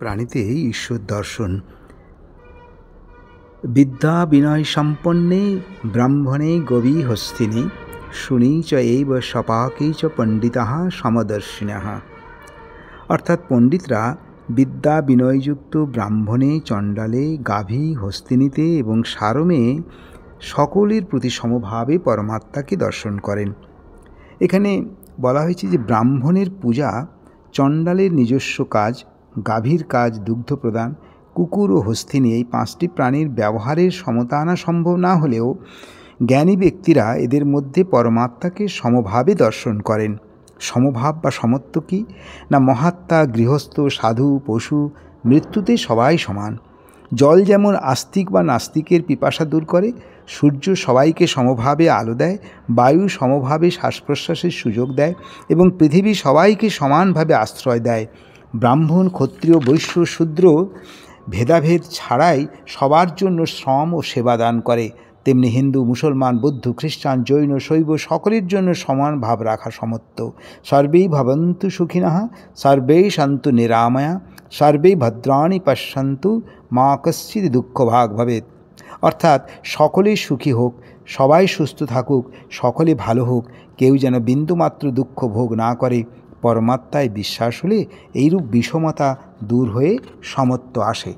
প্রাণীতে ঈশ্বর দর্শন। বিদ্যা বিনয় সম্পন্নে ব্রাহ্মণে গবী হস্তিনী শুনি চ এইব সপাকেই চ পণ্ডিতা সমদর্শিনঃ। অর্থাৎ পণ্ডিতরা বিদ্যা বিনয়যুক্ত ব্রাহ্মণে, চণ্ডালে, গাভী, হস্তিনীতে এবং সারমে সকলের প্রতি সমভাবে পরমাত্মাকে দর্শন করেন। এখানে বলা হয়েছে যে ব্রাহ্মণের পূজা, চণ্ডালের নিজস্ব কাজ, গাভীর কাজ দুগ্ধ প্রদান, কুকুর ও হস্তিনী এই 5টি প্রাণীর ব্যবহারের সমতা আনা সম্ভব না হলেও জ্ঞানী ব্যক্তিরা এদের মধ্যে পরমাত্মাকে সমভাবে দর্শন করেন। সমভাব বা সমত্ব কি না, মহাত্মা, গৃহস্থ, সাধু, পশু মৃত্যুতে সবাই সমান। জল যেমন আস্তিক বা নাস্তিকের পিপাসা দূর করে, সূর্য সবাইকে সমভাবে আলো দেয়, বায়ু সমভাবে শ্বাস প্রশ্বাসের সুযোগ দেয় এবং পৃথিবী সবাইকে সমানভাবে আশ্রয় দেয়। ব্রাহ্মণ, ক্ষত্রিয়, বৈশ্য, শূদ্র ভেদাভেদ ছাড়াই সবার জন্য শ্রম ও সেবা দান করে। তেমনি হিন্দু, মুসলমান, বৌদ্ধ, খ্রিস্টান, জৈন, শৈব সকলের জন্য সমান ভাব রাখা সমত্ব। সর্বেই ভবন্তু সুখিনঃ, সর্বেই সন্তু নিরাময়া, সর্বেই ভদ্রাণি পশ্যন্তু, মা কশ্চিৎ দুঃখ ভাগ ভবেৎ। অর্থাৎ সকলেই সুখী হোক, সবাই সুস্থ থাকুক, সকলে ভালো হোক, কেউ যেন বিন্দুমাত্র দুঃখ ভোগ না করে। পরমাত্মায় বিশ্বাস হলে এইরূপ বিষমতা দূর হয়ে সমত্ব আসে।